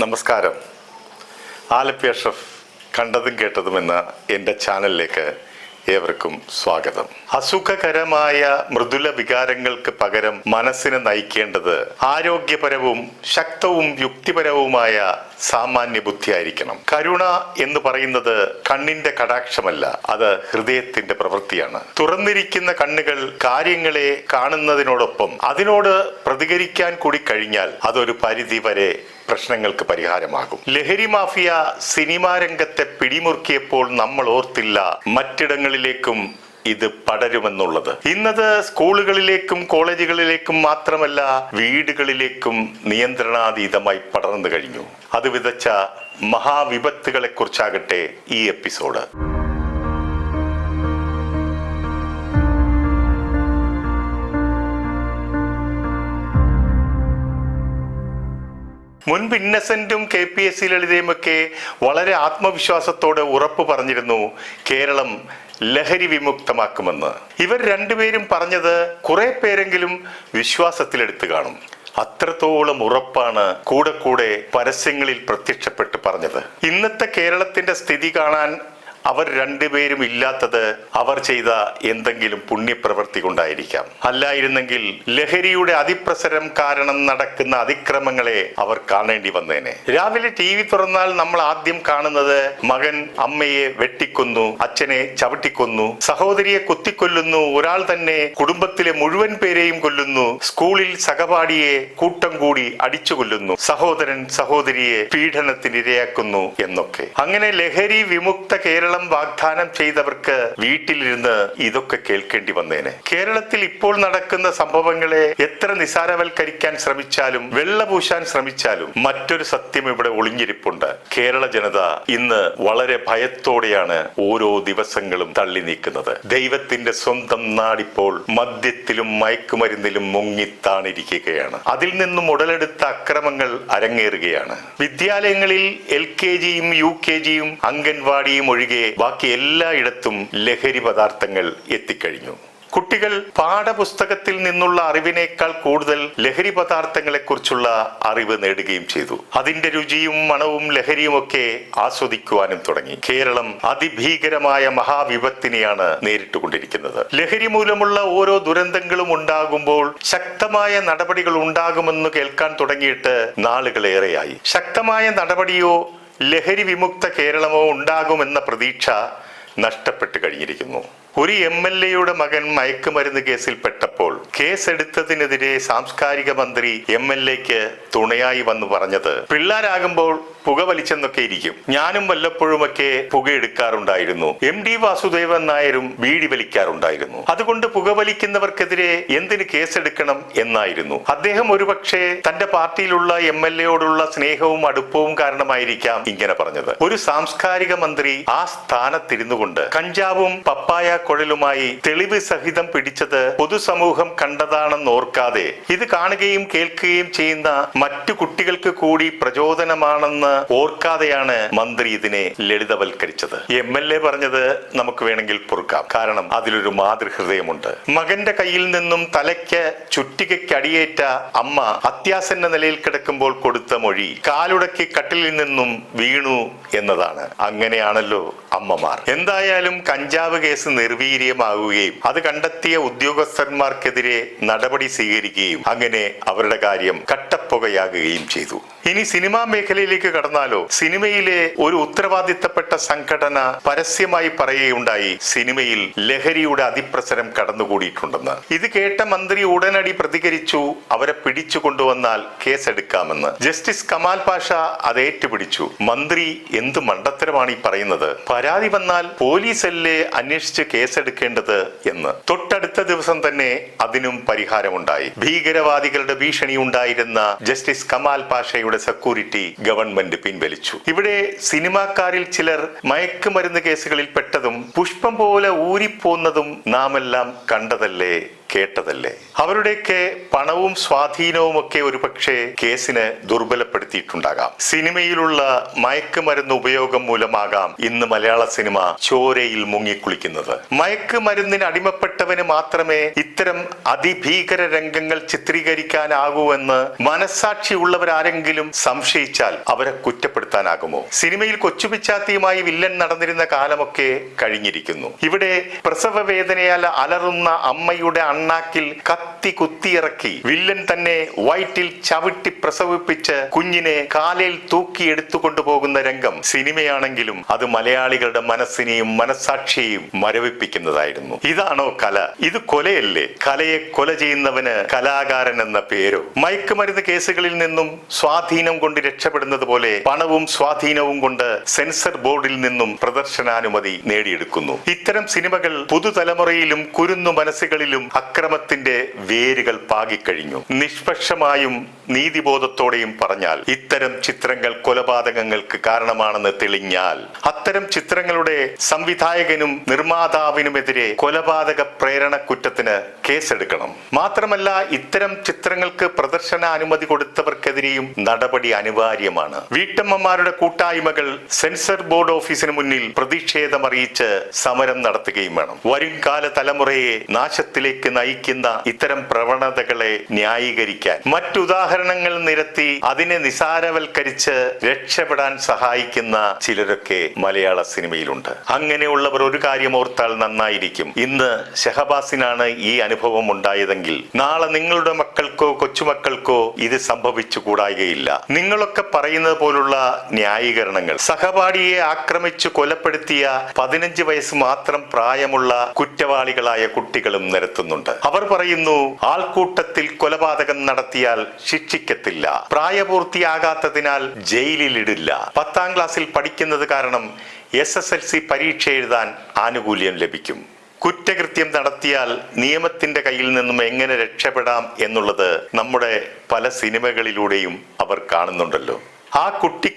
നമസ്കാരം. ആലപ്പി അഷ്റഫ് കണ്ടതും കേട്ടതും എന്ന എൻ്റെ ചാനലിലേക്ക് ഏവർക്കും സ്വാഗതം. അസുഖകരമായ മൃദുല വികാരങ്ങൾക്ക് പകരം മനസ്സിനെ നയിക്കേണ്ടത് ആരോഗ്യപരവും ശക്തവും യുക്തിപരവുമായ സാമാന്യ ബുദ്ധിയായിരിക്കണം. കരുണ എന്ന് പറയുന്നത് കണ്ണിന്റെ കടാക്ഷമല്ല, അത് ഹൃദയത്തിന്റെ പ്രവൃത്തിയാണ്. തുറന്നിരിക്കുന്ന കണ്ണുകൾ കാര്യങ്ങളെ കാണുന്നതിനോടൊപ്പം അതിനോട് പ്രതികരിക്കാൻ കൂടി കഴിഞ്ഞാൽ അതൊരു പരിധി വരെ പ്രശ്നങ്ങൾക്ക് പരിഹാരമാകും. ലഹരി മാഫിയ സിനിമാ രംഗത്തെ പിടിമുറുക്കിയപ്പോൾ നമ്മൾ ഓർത്തില്ല മറ്റിടങ്ങളിലേക്കും ഇത് പടരുമെന്നുള്ളത്. ഇന്നത് സ്കൂളുകളിലേക്കും കോളേജുകളിലേക്കും മാത്രമല്ല, വീടുകളിലേക്കും നിയന്ത്രണാതീതമായി പടർന്നു കഴിഞ്ഞു. അത് വിതച്ച മഹാവിപത്തുകളെ കുറിച്ചാകട്ടെ ഈ എപ്പിസോഡ്. മുൻപ് ഇന്നസെന്റും KPSC ലളിതയുമൊക്കെ വളരെ ആത്മവിശ്വാസത്തോടെ ഉറപ്പ് പറഞ്ഞിരുന്നു കേരളം ലഹരി വിമുക്തമാക്കുമെന്ന്. ഇവർ രണ്ടുപേരും പറഞ്ഞത് കുറെ പേരെങ്കിലും വിശ്വാസത്തിലെടുത്തു കാണും. അത്രത്തോളം ഉറപ്പാണ് കൂടെ കൂടെ പരസ്യങ്ങളിൽ പ്രത്യക്ഷപ്പെട്ട് പറഞ്ഞത്. ഇന്നത്തെ കേരളത്തിന്റെ സ്ഥിതി കാണാൻ അവർ രണ്ടുപേരും ഇല്ലാത്തത് അവർ ചെയ്ത എന്തെങ്കിലും പുണ്യപ്രവൃത്തി കൊണ്ടായിരിക്കാം. അല്ലായിരുന്നെങ്കിൽ ലഹരിയുടെ അതിപ്രസരം കാരണം നടക്കുന്ന അതിക്രമങ്ങളെ അവർ കാണേണ്ടി വന്നേനെ. രാവിലെ TV തുറന്നാൽ നമ്മൾ ആദ്യം കാണുന്നത് മകൻ അമ്മയെ വെട്ടിക്കൊന്നു, അച്ഛനെ ചവിട്ടിക്കൊന്നു, സഹോദരിയെ കുത്തിക്കൊല്ലുന്നു, ഒരാൾ തന്നെ കുടുംബത്തിലെ മുഴുവൻ പേരെയും കൊല്ലുന്നു, സ്കൂളിൽ സഹപാഠിയെ കൂട്ടം കൂടി അടിച്ചു കൊല്ലുന്നു, സഹോദരൻ സഹോദരിയെ പീഡനത്തിനിരയാക്കുന്നു എന്നൊക്കെ. അങ്ങനെ ലഹരി വിമുക്ത കേരളം വാഗ്ദാനം ചെയ്തവർക്ക് വീട്ടിലിരുന്ന് ഇതൊക്കെ കേൾക്കേണ്ടി വന്നേനെ. കേരളത്തിൽ ഇപ്പോൾ നടക്കുന്ന സംഭവങ്ങളെ എത്ര നിസാരവൽക്കരിക്കാൻ ശ്രമിച്ചാലും വെള്ളപൂശാൻ ശ്രമിച്ചാലും മറ്റൊരു സത്യം ഇവിടെ ഒളിഞ്ഞിരിപ്പുണ്ട്. കേരള ജനത ഇന്ന് വളരെ ഭയത്തോടെയാണ് ഓരോ ദിവസങ്ങളും തള്ളി നീക്കുന്നത്. ദൈവത്തിന്റെ സ്വന്തം നാടിപ്പോൾ മദ്യത്തിലും മയക്കുമരുന്നിലും മുങ്ങിത്താണിരിക്കുകയാണ്. അതിൽ നിന്നും ഉടലെടുത്ത അക്രമങ്ങൾ അരങ്ങേറുകയാണ്. വിദ്യാലയങ്ങളിൽ LKGയും UKGയും അംഗൻവാടിയും ഒഴികെ ബാക്കി എല്ലായിടത്തും ലഹരി പദാർത്ഥങ്ങൾ എത്തിക്കഴിഞ്ഞു. കുട്ടികൾ പാഠപുസ്തകത്തിൽ നിന്നുള്ള അറിവിനേക്കാൾ കൂടുതൽ ലഹരി പദാർത്ഥങ്ങളെ കുറിച്ചുള്ള അറിവ് നേടുകയും ചെയ്തു. അതിന്റെ രുചിയും മണവും ലഹരിയുമൊക്കെ ആസ്വദിക്കുവാനും തുടങ്ങി. കേരളം അതിഭീകരമായ മഹാവിപത്തിനെയാണ് നേരിട്ടുകൊണ്ടിരിക്കുന്നത്. ലഹരി മൂലമുള്ള ഓരോ ദുരന്തങ്ങളും ഉണ്ടാകുമ്പോൾ ശക്തമായ നടപടികൾ ഉണ്ടാകുമെന്ന് കേൾക്കാൻ തുടങ്ങിയിട്ട് നാളുകളേറെയായി. ശക്തമായ നടപടിയോ ലഹരി വിമുക്ത കേരളമോ ഉണ്ടാകുമെന്ന പ്രതീക്ഷ നഷ്ടപ്പെട്ടു കഴിഞ്ഞിരിക്കുന്നു. ഒരു MLAയുടെ മകൻ മയക്കുമരുന്ന് കേസിൽ പെട്ടപ്പോൾ കേസെടുത്തതിനെതിരെ സാംസ്കാരിക മന്ത്രി MLAക്ക് തുണയായി വന്നു പറഞ്ഞത്, പിള്ളേരാകുമ്പോൾ പുകവലിച്ചെന്നൊക്കെ ഇരിക്കും, ഞാനും വല്ലപ്പോഴുമൊക്കെ പുകയെടുക്കാറുണ്ടായിരുന്നു, MD വാസുദേവൻ നായരും ബീഡി വലിക്കാറുണ്ടായിരുന്നു, അതുകൊണ്ട് പുകവലിക്കുന്നവർക്കെതിരെ എന്തിന് കേസെടുക്കണം എന്നായിരുന്നു. അദ്ദേഹം ഒരുപക്ഷെ തന്റെ പാർട്ടിയിലുള്ള MLAയോടുള്ള സ്നേഹവും അടുപ്പവും കാരണമായിരിക്കാം ഇങ്ങനെ പറഞ്ഞത്. ഒരു സാംസ്കാരിക മന്ത്രി ആ സ്ഥാനത്തിരുന്നു കൊണ്ട് കഞ്ചാവും പപ്പായ കുഴലുമായി തെളിവ് സഹിതം പിടിച്ചത് പൊതുസമൂഹം കണ്ടതാണെന്ന് ഓർക്കാതെ ഇത് കാണുകയും കേൾക്കുകയും ചെയ്യുന്ന മറ്റു കുട്ടികൾക്ക് കൂടി പ്രചോദനമാണെന്ന് ഓർക്കാതെയാണ് മന്ത്രി ഇതിനെ ലളിതവൽക്കരിച്ചത്. MLA പറഞ്ഞത് നമുക്ക് വേണമെങ്കിൽ പൊറുക്കാം, കാരണം അതിലൊരു മാതൃഹൃദയമുണ്ട്. മകന്റെ കയ്യിൽ നിന്നും തലയ്ക്ക് ചുറ്റികയ്ക്കടിയേറ്റ അമ്മ അത്യാസന്ന നിലയിൽ കിടക്കുമ്പോൾ കൊടുത്ത മൊഴി കാലുടക്കി കട്ടിലിൽ നിന്നും വീണു എന്നതാണ്. അങ്ങനെയാണല്ലോ അമ്മമാർ. എന്തായാലും കഞ്ചാവ് കേസ് നിർവീര്യമാവുകയും അത് കണ്ടെത്തിയ ഉദ്യോഗസ്ഥന്മാർക്കെതിരെ നടപടി സ്വീകരിക്കുകയും അങ്ങനെ അവരുടെ കാര്യം കട്ടപ്പുകയാകുകയും ചെയ്തു. ഇനി സിനിമാ മേഖലയിലേക്ക് കടന്നാലോ? സിനിമയിലെ ഒരു ഉത്തരവാദിത്തപ്പെട്ട സംഘടന പരസ്യമായി പറയുകയുണ്ടായി സിനിമയിൽ ലഹരിയുടെ അതിപ്രസരം കടന്നുകൂടിയിട്ടുണ്ടെന്ന്. ഇത് കേട്ട മന്ത്രി ഉടനടി പ്രതികരിച്ചു, അവരെ പിടിച്ചു കൊണ്ടുവന്നാൽ കേസെടുക്കാമെന്ന്. ജസ്റ്റിസ് കമാൽ പാഷ അത് ഏറ്റുപിടിച്ചു. മന്ത്രി എന്ത് മണ്ടത്തരമാണ് ഈ പറയുന്നത്? പരാതി വന്നാൽ പോലീസല്ലേ അന്വേഷിച്ച് കേസെടുക്കേണ്ടത് എന്ന്. തൊട്ടടുത്ത ദിവസം തന്നെ അതിനും പരിഹാരമുണ്ടായി. ഭീകരവാദികളുടെ ഭീഷണി ഉണ്ടായിരുന്ന ജസ്റ്റിസ് കമാൽ പാഷയുടെ സെക്യൂരിറ്റി ഗവൺമെന്റ് പിൻവലിച്ചു. ഇവിടെ സിനിമാക്കാരിൽ ചിലർ മയക്കുമരുന്ന് കേസുകളിൽ പെട്ടതും പുഷ്പം പോലെ ഊരിപ്പോന്നതും നാമെല്ലാം കണ്ടതല്ലേ. കേട്ടതല്ലേ. അവരുടെയൊക്കെ പണവും സ്വാധീനവും ഒക്കെ ഒരുപക്ഷെ കേസിന് ദുർബലപ്പെടുത്തിയിട്ടുണ്ടാകാം. സിനിമയിലുള്ള മയക്കുമരുന്ന് ഉപയോഗം മൂലമാകാം ഇന്ന് മലയാള സിനിമ ചോരയിൽ മുങ്ങിക്കുളിക്കുന്നത്. മയക്കുമരുന്നിന് അടിമപ്പെട്ടവന് മാത്രമേ ഇത്തരം അതിഭീകര രംഗങ്ങൾ ചിത്രീകരിക്കാനാകൂ എന്ന് മനസാക്ഷി ഉള്ളവരാരെങ്കിലും സംശയിച്ചാൽ അവരെ കുറ്റപ്പെടുത്താനാകുമോ? സിനിമയിൽ കൊച്ചുപിച്ചാത്തിയുമായി വില്ലൻ നടന്നിരുന്ന കാലമൊക്കെ കഴിഞ്ഞിരിക്കുന്നു. ഇവിടെ പ്രസവ വേദനയാൽ അലറുന്ന അമ്മയുടെ അണ്ണാക്കിൽ കത്തി കുത്തിയിറക്കി വില്ലൻ തന്നെ വയറ്റിൽ ചവിട്ടി പ്രസവിപ്പിച്ച് കുഞ്ഞിനെ കാലിൽ തൂക്കി എടുത്തുകൊണ്ടുപോകുന്ന രംഗം സിനിമയാണെങ്കിലും അത് മലയാളികളുടെ മനസ്സിനെയും മനസാക്ഷിയെയും മരവിപ്പിക്കുന്നതായിരുന്നു. ഇതാണോ കല? ഇത് കൊലയല്ലേ? കലയെ കൊല ചെയ്യുന്നവന് കലാകാരൻ എന്ന പേരോ? മയക്കുമരുന്ന് കേസുകളിൽ നിന്നും സ്വാധീനം കൊണ്ട് രക്ഷപ്പെടുന്നത് പോലെ പണവും സ്വാധീനവും കൊണ്ട് സെൻസർ ബോർഡിൽ നിന്നും പ്രദർശനാനുമതി നേടിയെടുക്കുന്നു. ഇത്തരം സിനിമകൾ പുതുതലമുറയിലും കുരുന്നു മനസ്സുകളിലും അക്രമത്തിന്റെ വേരുകൾ പാകിക്കഴിഞ്ഞു. നിഷ്പക്ഷമായും നീതിബോധത്തോടെയും പറഞ്ഞാൽ ഇത്തരം ചിത്രങ്ങൾ കൊലപാതകങ്ങൾക്ക് കാരണമാണെന്ന് തെളിഞ്ഞാൽ അത്തരം ചിത്രങ്ങളുടെ സംവിധായകനും നിർമ്മാതാവിനുമെതിരെ കൊലപാതക പ്രേരണ കുറ്റത്തിന് കേസെടുക്കണം. മാത്രമല്ല ഇത്തരം ചിത്രങ്ങൾക്ക് പ്രദർശന അനുമതി കൊടുത്തവർക്കെതിരെയും നടപടി അനിവാര്യമാണ്. വീട്ടമ്മമാരുടെ കൂട്ടായ്മകൾ സെൻസർ ബോർഡ് ഓഫീസിന് മുന്നിൽ പ്രതിഷേധമറിയിച്ച് സമരം നടത്തുകയും വേണം. വരുംകാല തലമുറയെ നാശത്തിലേക്ക് നയിക്കുന്ന ഇത്തരം പ്രവണതകളെ ന്യായീകരിക്കാൻ മറ്റുദാഹരണങ്ങൾ നിരത്തി അതിനെ നിസാരവൽക്കരിച്ച് രക്ഷപ്പെടാൻ സഹായിക്കുന്ന ചിലരൊക്കെ മലയാള സിനിമയിലുണ്ട്. അങ്ങനെയുള്ളവർ ഒരു കാര്യം ഓർത്താൽ നന്നായിരിക്കും. ഇന്ന് ഷഹബാസിനാണ് ഈ അനുഭവം ഉണ്ടായതെങ്കിൽ നാളെ നിങ്ങളുടെ മക്കൾക്കോ കൊച്ചുമക്കൾക്കോ ഇത് സംഭവിച്ചു കൂടായികയില്ല. നിങ്ങളൊക്കെ പറയുന്നത് പോലുള്ള ന്യായീകരണങ്ങൾ സഹപാഠിയെ ആക്രമിച്ചു കൊലപ്പെടുത്തിയ 15 വയസ്സ് മാത്രം പ്രായമുള്ള കുറ്റവാളികളായ കുട്ടികളും നിരത്തുന്നുണ്ട്. അവർ പറയുന്നു ആൾക്കൂട്ടത്തിൽ കൊലപാതകം നടത്തിയാൽ ശിക്ഷിക്കത്തില്ല, പ്രായപൂർത്തിയാകാത്തതിനാൽ ജയിലിലിടില്ല, 10ാം ക്ലാസ്സിൽ പഠിക്കുന്നത് കാരണം SSLC പരീക്ഷ എഴുതാൻ ആനുകൂല്യം ലഭിക്കും. കുറ്റകൃത്യം നടത്തിയാൽ നിയമത്തിന്റെ കയ്യിൽ നിന്നും എങ്ങനെ രക്ഷപ്പെടാം എന്നുള്ളത് നമ്മുടെ പല സിനിമകളിലൂടെയും അവർ കാണുന്നുണ്ടല്ലോ. ആ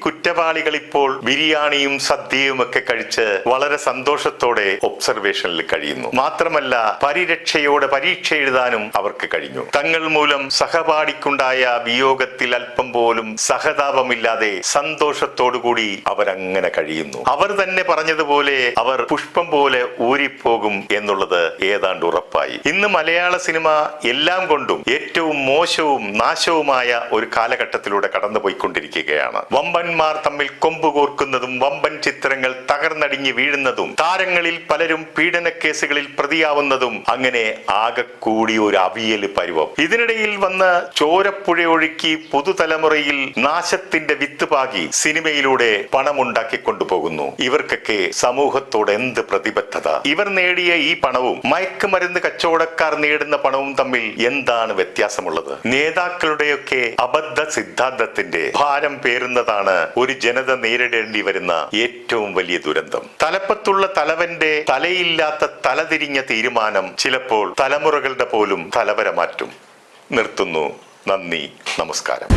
കുറ്റവാളികൾ ഇപ്പോൾ ബിരിയാണിയും സദ്യയും ഒക്കെ കഴിച്ച് വളരെ സന്തോഷത്തോടെ ഒബ്സർവേഷനിൽ കഴിയുന്നു. മാത്രമല്ല പരിരക്ഷയോടെ പരീക്ഷ എഴുതാനും അവർക്ക് കഴിഞ്ഞു. തങ്ങൾ മൂലം സഹപാഠിക്കുണ്ടായ വിയോഗത്തിൽ അല്പം പോലും സഹതാപമില്ലാതെ സന്തോഷത്തോടുകൂടി അവരങ്ങനെ കഴിയുന്നു. അവർ തന്നെ പറഞ്ഞതുപോലെ അവർ പുഷ്പം പോലെ ഊരിപ്പോകും എന്നുള്ളത് ഏതാണ്ട് ഉറപ്പായി. ഇന്ന് മലയാള സിനിമ എല്ലാം കൊണ്ടും ഏറ്റവും മോശവും നാശവുമായ ഒരു കാലഘട്ടത്തിലൂടെ കടന്നുപോയിക്കൊണ്ടിരിക്കുകയാണ്. വമ്പന്മാർ തമ്മിൽ കൊമ്പ് കോർക്കുന്നതും വമ്പൻ ചിത്രങ്ങൾ തകർന്നടിഞ്ഞ് വീഴുന്നതും താരങ്ങളിൽ പലരും പീഡന കേസുകളിൽ പ്രതിയാവുന്നതും അങ്ങനെ ആകെ കൂടി ഒരു അവിയല് പരുവം. ഇതിനിടയിൽ വന്ന് ചോരപ്പുഴയൊഴുക്കി പുതുതലമുറയിൽ നാശത്തിന്റെ വിത്ത് പാകി സിനിമയിലൂടെ പണമുണ്ടാക്കി കൊണ്ടുപോകുന്നു. ഇവർക്കൊക്കെ സമൂഹത്തോട് എന്ത് പ്രതിബദ്ധത? ഇവർ നേടിയ ഈ പണവും മയക്കുമരുന്ന് കച്ചവടക്കാർ നേടുന്ന പണവും തമ്മിൽ എന്താണ് വ്യത്യാസമുള്ളത്? നേതാക്കളുടെയൊക്കെ അബദ്ധ സിദ്ധാന്തത്തിന്റെ ഭാരം പേറുന്നതാണ് ഒരു ജനത നേരിടേണ്ടി വരുന്ന ഏറ്റവും വലിയ ദുരന്തം. തലപ്പത്തുള്ള തലവന്റെ തലയില്ലാത്ത തലതിരിഞ്ഞ തീരുമാനം ചിലപ്പോൾ തലമുറകളുടെ പോലും തലവര മാറ്റും. നിർത്തുന്നു. നന്ദി, നമസ്കാരം.